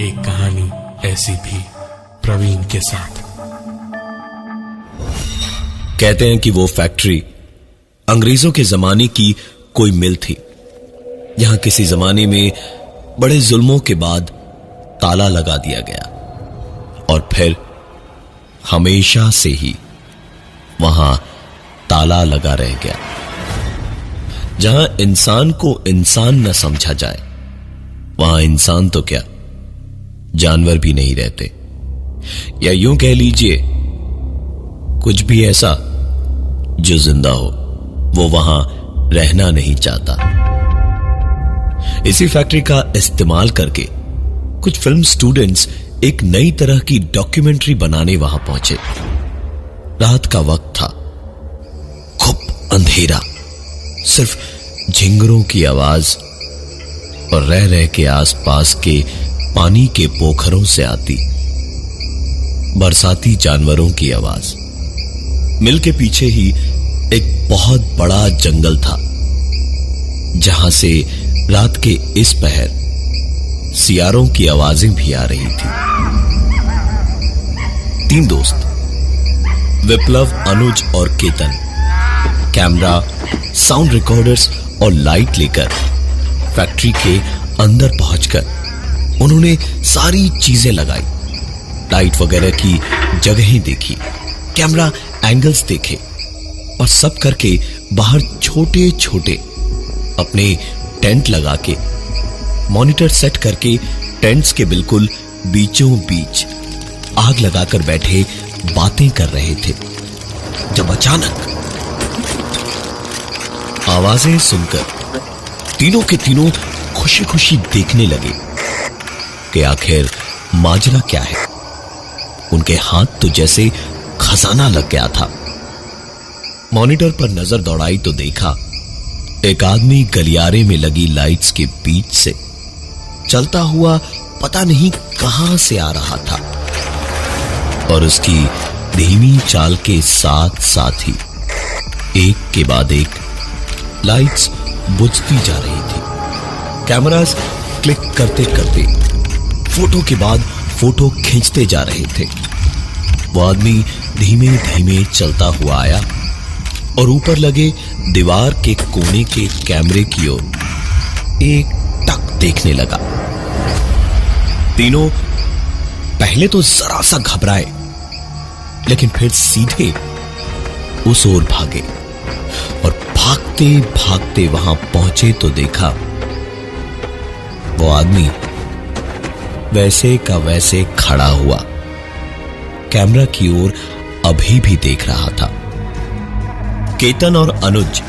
एक कहानी ऐसी भी प्रवीण के साथ। कहते हैं कि वो फैक्ट्री अंग्रेजों के जमाने की कोई मिल थी। यहां किसी जमाने में बड़े जुल्मों के बाद ताला लगा दिया गया और फिर हमेशा से ही वहां ताला लगा रह गया। जहां इंसान को इंसान न समझा जाए, वहां इंसान तो क्या जानवर भी नहीं रहते, या यूं कह लीजिए कुछ भी ऐसा जो जिंदा हो वो वहां रहना नहीं चाहता। इसी फैक्ट्री का इस्तेमाल करके कुछ फिल्म स्टूडेंट्स एक नई तरह की डॉक्यूमेंट्री बनाने वहां पहुंचे। रात का वक्त था, खूब अंधेरा, सिर्फ झिंगरों की आवाज और रह रह के आसपास के पानी के पोखरों से आती बरसाती जानवरों की आवाज। मिल के पीछे ही एक बहुत बड़ा जंगल था, जहां से रात के इस पहर सियारों की आवाजें भी आ रही थी। तीन दोस्त विप्लव, अनुज और केतन कैमरा, साउंड रिकॉर्डर्स और लाइट लेकर फैक्ट्री के अंदर पहुंचकर उन्होंने सारी चीजें लगाई। लाइट वगैरह की जगहें देखी, कैमरा एंगल्स देखे और सब करके बाहर छोटे छोटे अपने टेंट लगा के, मॉनिटर सेट करके टेंट्स के बिल्कुल बीचों बीच आग लगाकर बैठे बातें कर रहे थे। जब अचानक आवाजें सुनकर तीनों के तीनों खुशी खुशी देखने लगे कि आखिर माजरा क्या है। उनके हाथ तो जैसे खजाना लग गया था। मॉनिटर पर नजर दौड़ाई तो देखा एक आदमी गलियारे में लगी लाइट्स के बीच से चलता हुआ पता नहीं कहां से आ रहा था और उसकी धीमी चाल के साथ साथ ही एक के बाद एक लाइट्स बुझती जा रही थी। कैमरास क्लिक करते करते फोटो के बाद फोटो खींचते जा रहे थे। वो आदमी धीमे धीमे चलता हुआ आया और ऊपर लगे दीवार के कोने के कैमरे की ओर एक टक देखने लगा। तीनों पहले तो जरा सा घबराए, लेकिन फिर सीधे उस ओर भागे और भागते भागते वहां पहुंचे तो देखा वो आदमी वैसे का वैसे खड़ा हुआ कैमरा की ओर अभी भी देख रहा था। केतन और अनुज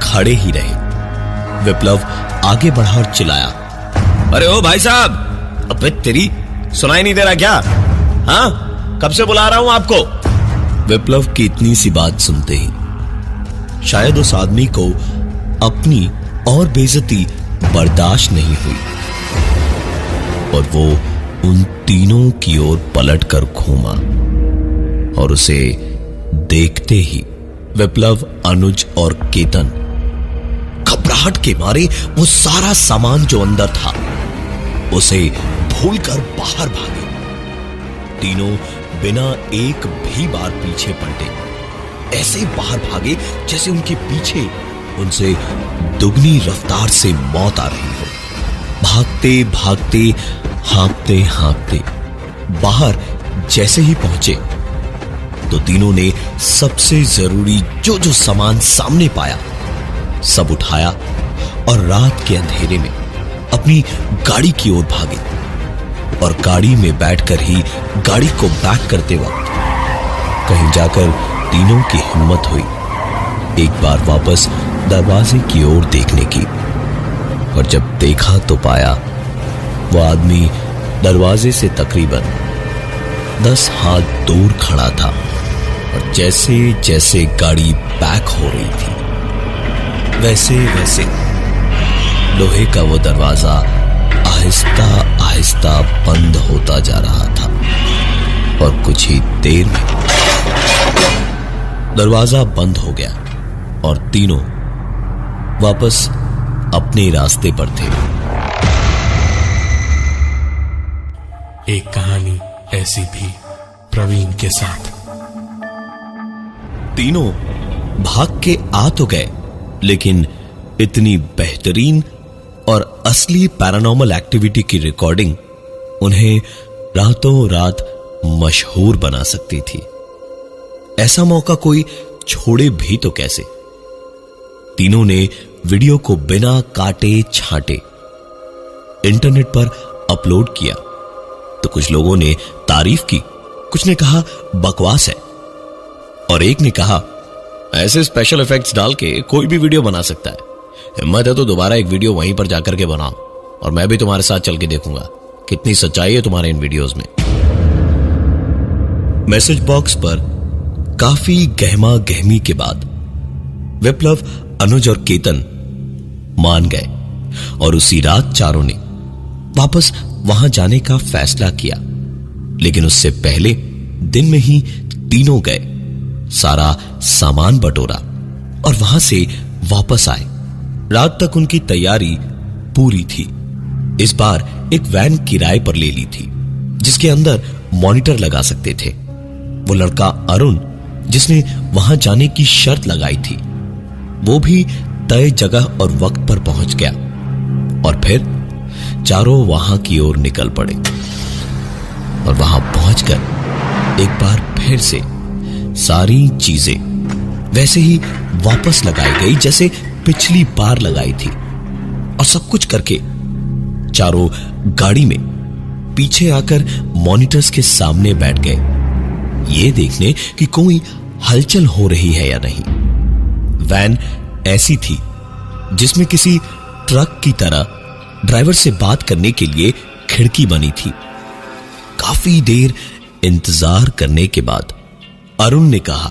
खड़े ही रहे। विप्लव आगे बढ़ा और चिल्लाया, अरे ओ भाई साहब, अबे तेरी सुनाई नहीं दे रहा क्या? हाँ, कब से बुला रहा हूं आपको। विप्लव की इतनी सी बात सुनते ही शायद उस आदमी को अपनी और बेइज्जती बर्दाश्त नहीं हुई और वो उन तीनों की ओर पलटकर घूमा और उसे देखते ही विप्लव, अनुज और केतन घबराहट के मारे वो सारा सामान जो अंदर था उसे भूलकर बाहर भागे। तीनों बिना एक भी बार पीछे पलटे ऐसे बाहर भागे जैसे उनके पीछे उनसे दुगनी रफ्तार से मौत आ रही हो। भागते भागते, हाँकते हाँकते बाहर जैसे ही पहुंचे तो तीनों ने सबसे जरूरी जो जो सामान सामने पाया सब उठाया और रात के अंधेरे में अपनी गाड़ी की ओर भागे और गाड़ी में बैठकर ही गाड़ी को बैक करते वक्त कहीं जाकर तीनों की हिम्मत हुई एक बार वापस दरवाजे की ओर देखने की। और जब देखा तो पाया वो आदमी दरवाजे से तकरीबन 10 हाथ दूर खड़ा था और जैसे जैसे गाड़ी बैक हो रही थी वैसे वैसे लोहे का वो दरवाजा आहिस्ता आहिस्ता बंद होता जा रहा था और कुछ ही देर में दरवाजा बंद हो गया और तीनों वापस अपने रास्ते पर थे। एक कहानी ऐसी भी प्रवीण के साथ। तीनों भाग के आ तो गए, लेकिन इतनी बेहतरीन और असली पैरानॉर्मल एक्टिविटी की रिकॉर्डिंग उन्हें रातों रात मशहूर बना सकती थी। ऐसा मौका कोई छोड़े भी तो कैसे। तीनों ने वीडियो को बिना काटे छांटे इंटरनेट पर अपलोड किया तो कुछ लोगों ने तारीफ की, कुछ ने कहा बकवास है और एक ने कहा ऐसे स्पेशल इफेक्ट्स डाल के कोई भी वीडियो बना सकता है, हिम्मत है तो दोबारा एक वीडियो वहीं पर जाकर के बनाओ और मैं भी तुम्हारे साथ चल के देखूंगा कितनी सच्चाई है तुम्हारे इन वीडियोस में। मैसेज बॉक्स पर काफी गहमा गहमी के बाद विप्लव, अनुज और केतन मान गए और उसी रात चारों ने वापस वहां जाने का फैसला किया। लेकिन उससे पहले दिन में ही तीनों गए, सारा सामान बटोरा और वहां से वापस आए। रात तक उनकी तैयारी पूरी थी। इस बार एक वैन किराए पर ले ली थी जिसके अंदर मॉनिटर लगा सकते थे। वो लड़का अरुण जिसने वहां जाने की शर्त लगाई थी वो भी तय जगह और वक्त पर पहुंच गया और फिर चारों वहां की ओर निकल पड़े और वहां पहुंचकर एक बार फिर से सारी चीजें वैसे ही वापस लगाई गई जैसे पिछली बार लगाई थी और सब कुछ करके चारों गाड़ी में पीछे आकर मॉनिटर्स के सामने बैठ गए, ये देखने कि कोई हलचल हो रही है या नहीं। वैन ऐसी थी जिसमें किसी ट्रक की तरह ड्राइवर से बात करने के लिए खिड़की बनी थी। काफी देर इंतजार करने के बाद अरुण ने कहा,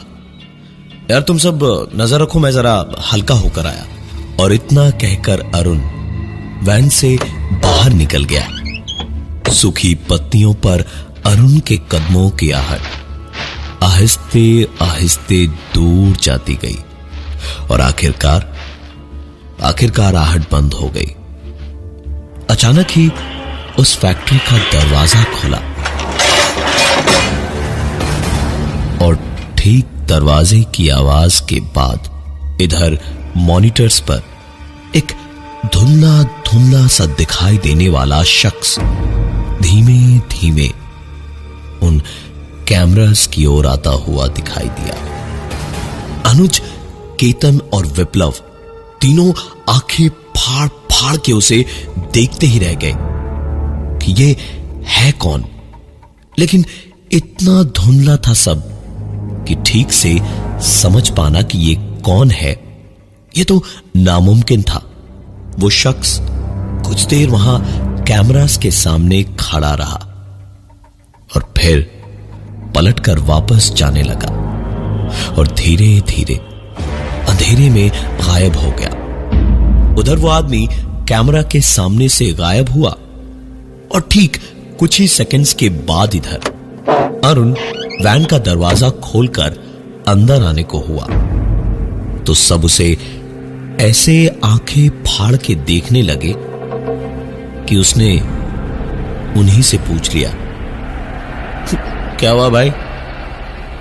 यार तुम सब नजर रखो, मैं जरा हल्का होकर आया। और इतना कहकर अरुण वैन से बाहर निकल गया। सूखी पत्तियों पर अरुण के कदमों की आहट आहिस्ते आहिस्ते दूर जाती गई और आखिरकार आहट बंद हो गई। अचानक ही उस फैक्ट्री का दरवाजा खुला और ठीक दरवाजे की आवाज के बाद इधर मॉनिटर्स पर एक धुंधला धुंधला सा दिखाई देने वाला शख्स धीमे धीमे उन कैमरास की ओर आता हुआ दिखाई दिया। अनुज, केतन और विप्लव तीनों आंखें फाड़ फाड़ के उसे देखते ही रह गए कि ये है कौन। लेकिन इतना धुंधला था सब कि ठीक से समझ पाना कि ये कौन है ये तो नामुमकिन था। वो शख्स कुछ देर वहां कैमरास के सामने खड़ा रहा और फिर पलटकर वापस जाने लगा और धीरे धीरे अंधेरे में गायब हो गया। उधर वो आदमी कैमरा के सामने से गायब हुआ और ठीक कुछ ही सेकंड्स के बाद इधर अरुण वैन का दरवाजा खोलकर अंदर आने को हुआ तो सब उसे ऐसे आंखें फाड़ के देखने लगे कि उसने उन्हीं से पूछ लिया, क्या हुआ भाई?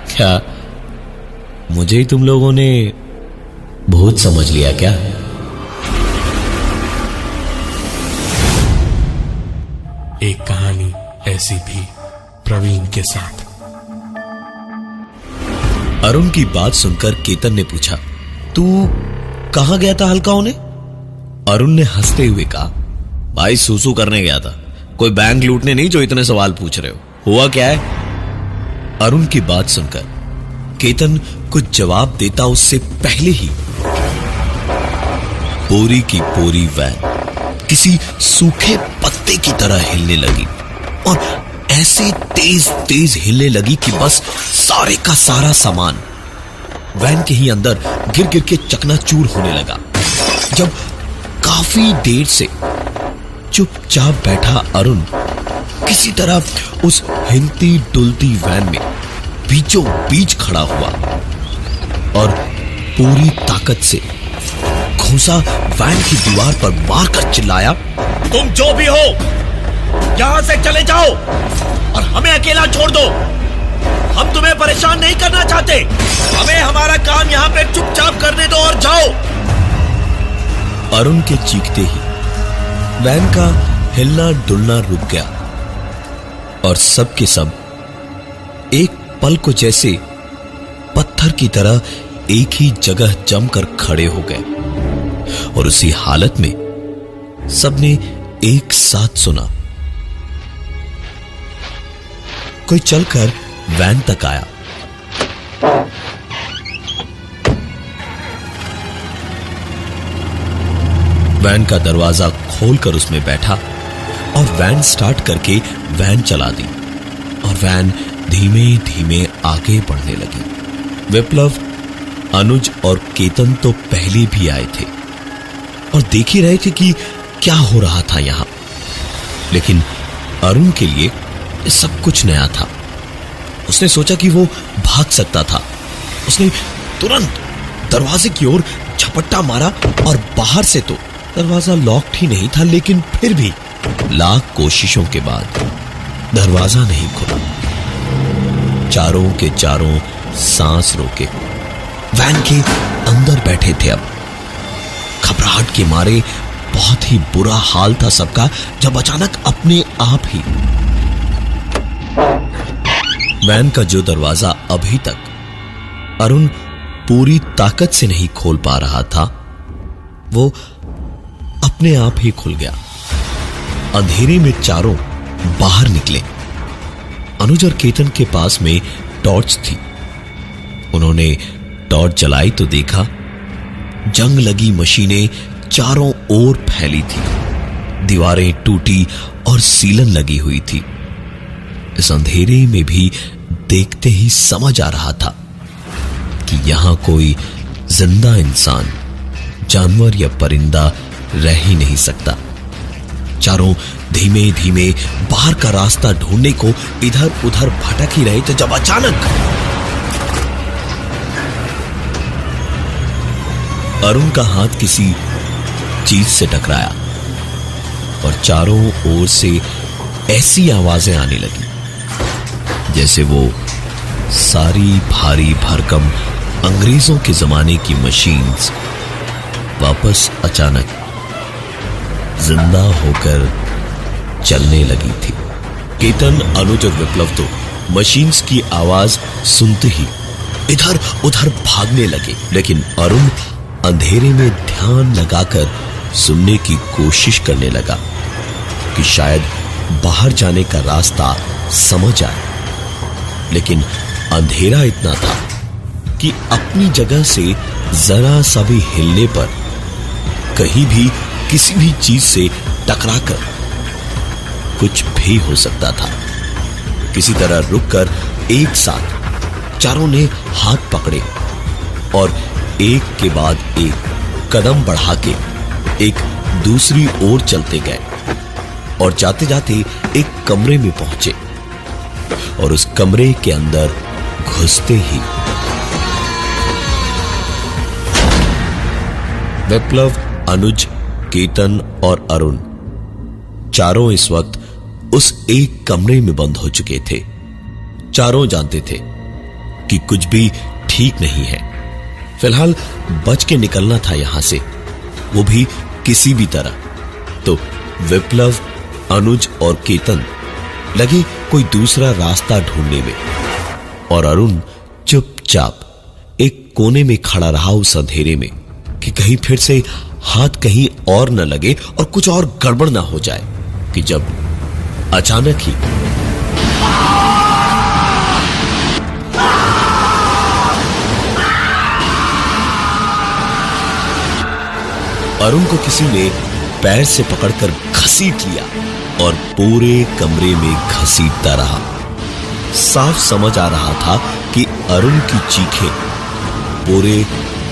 क्या मुझे ही तुम लोगों ने भूत समझ लिया क्या? एक कहानी ऐसी भी प्रवीण के साथ। अरुण की बात सुनकर केतन ने पूछा, तू कहां गया था हल्का होने? अरुण ने हंसते हुए कहा, भाई सूसू करने गया था, कोई बैंक लूटने नहीं जो इतने सवाल पूछ रहे हो। हुआ क्या है? अरुण की बात सुनकर केतन कुछ जवाब देता उससे पहले ही पूरी की पूरी वैन किसी सूखे पत्ते की तरह हिलने लगी और ऐसे तेज तेज हिलने लगी कि बस सारे का सारा सामान वैन के ही अंदर गिर गिर के चकनाचूर होने लगा। जब काफी देर से चुपचाप बैठा अरुण किसी तरह उस हिलती डुलती वैन में बीचों बीच खड़ा हुआ और पूरी ताकत से घुसा वैन की दीवार पर मारकर चिल्लाया, तुम जो भी हो यहां से चले जाओ और हमें अकेला छोड़ दो। हम तुम्हें परेशान नहीं करना चाहते। हमें हमारा काम यहाँ पे चुपचाप करने दो और जाओ। अरुण के चीखते ही वैन का हिलना डुलना रुक गया और सब के सब एक पल को जैसे पत्थर की तरह एक ही जगह जमकर खड़े हो गए और उसी हालत में सबने एक साथ सुना। कोई चलकर वैन तक आया। वैन का दरवाजा खोलकर उसमें बैठा और वैन स्टार्ट करके वैन चला दी और वैन धीमे धीमे आगे बढ़ने लगी। विप्लव, अनुज और केतन तो पहले भी आए थे और देख ही रहे थे कि क्या हो रहा था यहां, लेकिन अरुण के लिए ये सब कुछ नया था। उसने सोचा कि वो भाग सकता था। उसने तुरंत दरवाजे की ओर झपट्टा मारा और बाहर से तो दरवाजा लॉक्ड ही नहीं था, लेकिन फिर भी लाख कोशिशों के बाद दरवाजा नहीं खुला। चारों के चारों सांस रोके वैन के अंदर बैठे थे। अब घबराहट के मारे बहुत ही बुरा हाल था सबका, जब अचानक अपने आप ही वैन का जो दरवाजा अभी तक अरुण पूरी ताकत से नहीं खोल पा रहा था, वो अपने आप ही खुल गया। अंधेरे में चारों बाहर निकले। अनुज और केतन के पास में टॉर्च थी। उन्होंने टॉर्च जलाई तो देखा जंग लगी मशीनें चारों ओर फैली थी, दीवारें टूटी और सीलन लगी हुई थी। इस अंधेरे में भी देखते ही समझ आ रहा था कि यहां कोई जिंदा इंसान, जानवर या परिंदा रह ही नहीं सकता। चारों धीमे धीमे बाहर का रास्ता ढूंढने को इधर उधर भटक ही रहे थे, जब अचानक अरुण का हाथ किसी चीज से टकराया और चारों ओर से ऐसी आवाजें आने लगी जैसे वो सारी भारी भरकम अंग्रेजों के जमाने की मशीन्स वापस अचानक जिंदा होकर चलने लगी थी। केतन, अनुज और विप्लव तो मशीन्स की आवाज सुनते ही इधर उधर भागने लगे, लेकिन अरुण अंधेरे में ध्यान लगाकर सुनने की कोशिश करने लगा कि शायद बाहर जाने का रास्ता समझ आए। लेकिन अंधेरा इतना था कि अपनी जगह से जरा सा भी हिलने पर कहीं भी किसी भी चीज से टकराकर कुछ भी हो सकता था। किसी तरह रुककर एक साथ चारों ने हाथ पकड़े और एक के बाद एक कदम बढ़ा के एक दूसरी ओर चलते गए और जाते जाते एक कमरे में पहुंचे और उस कमरे के अंदर घुसते ही विप्लव, अनुज, केतन और अरुण चारों इस वक्त उस एक कमरे में बंद हो चुके थे। चारों जानते थे कि कुछ भी ठीक नहीं है। फिलहाल बच के निकलना था यहां से, वो भी किसी भी तरह। तो विप्लव, अनुज और केतन लगे कोई दूसरा रास्ता ढूंढने में और अरुण चुपचाप एक कोने में खड़ा रहा उस अंधेरे में कि कहीं फिर से हाथ कहीं और न लगे और कुछ और गड़बड़ ना हो जाए, कि जब अचानक ही अरुण को किसी ने पैर से पकड़कर घसीट लिया और पूरे कमरे में घसीटता रहा। साफ समझ आ रहा था कि अरुण की चीखें पूरे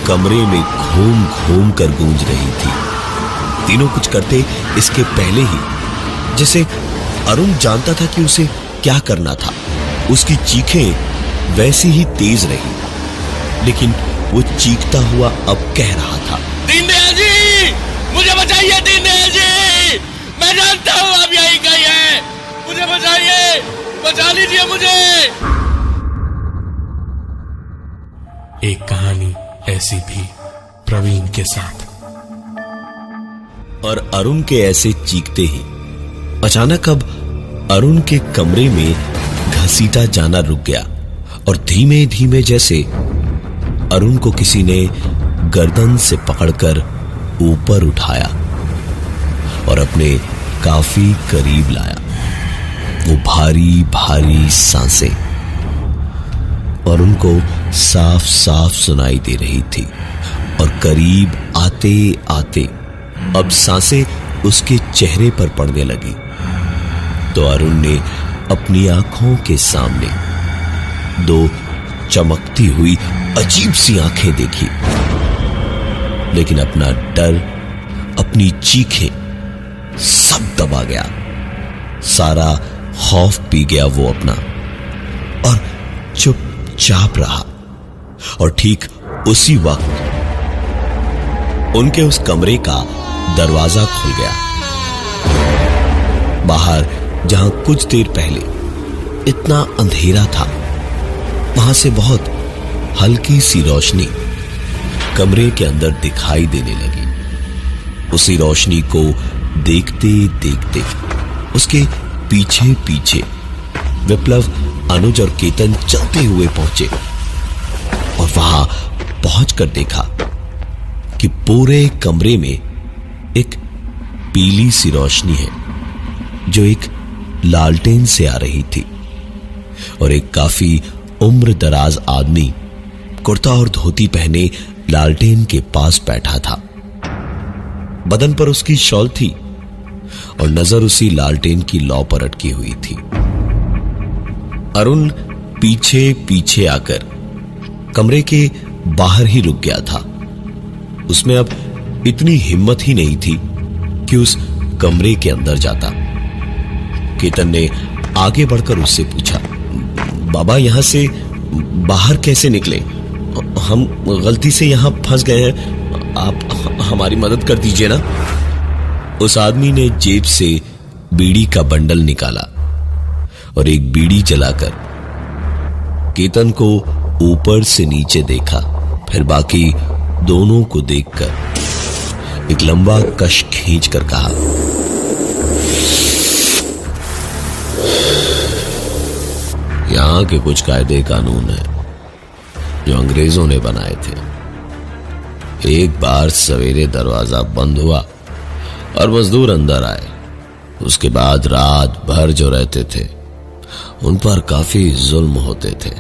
कमरे में घूम घूम कर गूंज रही थी। तीनों कुछ करते इसके पहले ही जैसे अरुण जानता था कि उसे क्या करना था। उसकी चीखें वैसी ही तेज रही, लेकिन वो चीखता हुआ अब कह रहा था, दीनदयाल जी, मुझे बचाइए दीनदयाल जी, मैं जानता हूं आप यहीं कहीं हैं, ऐसी भी प्रवीण के साथ। और अरुण के ऐसे चीखते ही अचानक अब अरुण के कमरे में घसीटा जाना रुक गया और धीमे धीमे जैसे अरुण को किसी ने गर्दन से पकड़कर ऊपर उठाया और अपने काफी करीब लाया। वो भारी भारी सांसें अरुण को साफ साफ सुनाई दे रही थी और करीब आते आते अब सांसें उसके चेहरे पर पड़ने लगी तो अरुण ने अपनी आंखों के सामने दो चमकती हुई अजीब सी आंखें देखी, लेकिन अपना डर, अपनी चीखें सब दबा गया। सारा खौफ पी गया वो अपना और चुपचाप रहा। और ठीक उसी वक्त उनके उस कमरे का दरवाजा खुल गया। बाहर जहां कुछ देर पहले इतना अंधेरा था, वहां से बहुत हल्की सी रोशनी कमरे के अंदर दिखाई देने लगी। उसी रोशनी को देखते देखते उसके पीछे पीछे विप्लव, अनुज और केतन चलते हुए पहुंचे और वहां पहुंचकर देखा कि पूरे कमरे में एक पीली सी रोशनी है जो एक लालटेन से आ रही थी और एक काफी उम्र दराज आदमी कुर्ता और धोती पहने लालटेन के पास बैठा था। बदन पर उसकी शॉल थी और नजर उसी लालटेन की लौ पर अटकी हुई थी। अरुण पीछे पीछे आकर कमरे के बाहर ही रुक गया था। उसमें अब इतनी हिम्मत ही नहीं थी कि उस कमरे के अंदर जाता। केतन ने आगे बढ़कर उससे पूछा, बाबा यहां से बाहर कैसे निकले? हम गलती से यहां फंस गए हैं, आप हमारी मदद कर दीजिए ना। उस आदमी ने जेब से बीड़ी का बंडल निकाला और एक बीड़ी जलाकर केतन को ऊपर से नीचे देखा, फिर बाकी दोनों को देखकर एक लंबा कश खींचकर कहा, यहां के कुछ कायदे कानून है जो अंग्रेजों ने बनाए थे। एक बार सवेरे दरवाजा बंद हुआ और मजदूर अंदर आए। उसके बाद रात भर जो रहते थे उन पर काफी जुल्म होते थे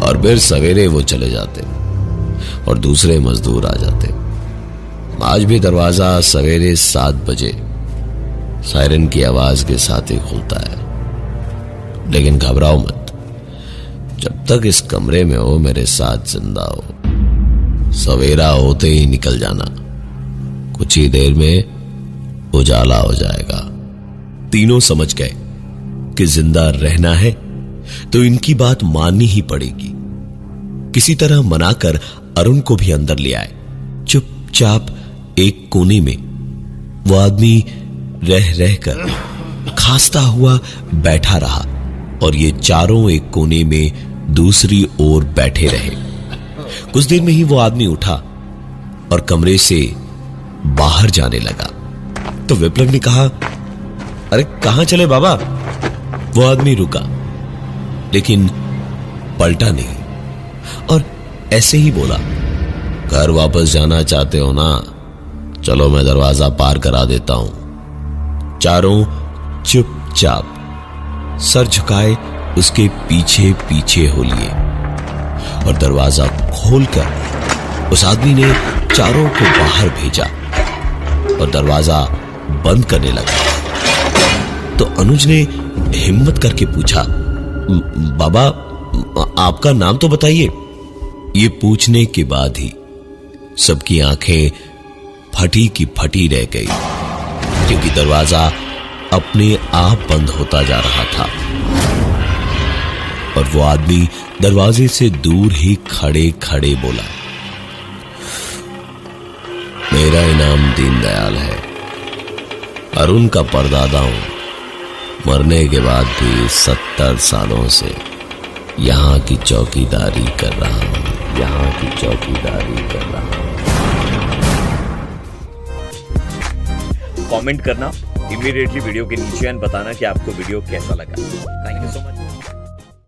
और फिर सवेरे वो चले जाते और दूसरे मजदूर आ जाते। आज भी दरवाजा सवेरे 7 बजे सायरन की आवाज के साथ ही खुलता है। लेकिन घबराओ मत, जब तक इस कमरे में हो मेरे साथ जिंदा हो। सवेरा होते ही निकल जाना, कुछ ही देर में उजाला हो जाएगा। तीनों समझ गए कि जिंदा रहना है तो इनकी बात माननी ही पड़ेगी। किसी तरह मनाकर अरुण को भी अंदर ले आए। चुपचाप एक कोने में वो आदमी रह रहकर खांसता हुआ बैठा रहा और ये चारों एक कोने में दूसरी ओर बैठे रहे। कुछ देर में ही वो आदमी उठा और कमरे से बाहर जाने लगा। तो विप्लव ने कहा, अरे कहां चले बाबा? वो आदमी रुका लेकिन पलटा नहीं और ऐसे ही बोला, घर वापस जाना चाहते हो ना? चलो मैं दरवाजा पार करा देता हूं। चारों चुपचाप सर झुकाए उसके पीछे पीछे हो लिए और दरवाजा खोलकर उस आदमी ने चारों को बाहर भेजा और दरवाजा बंद करने लगा। तो अनुज ने हिम्मत करके पूछा, बाबा आपका नाम तो बताइए। ये पूछने के बाद ही सबकी आंखें फटी की फटी रह गई क्योंकि दरवाजा अपने आप बंद होता जा रहा था और वो आदमी दरवाजे से दूर ही खड़े खड़े बोला, मेरा नाम दीनदयाल है, अरुण का परदादा हूं। मरने के बाद भी 70 सालों से यहां की चौकीदारी कर रहा हूं, यहां की चौकीदारी कर रहा हूं। कमेंट करना इमीडिएटली वीडियो के नीचे एंड बताना कि आपको वीडियो कैसा लगा।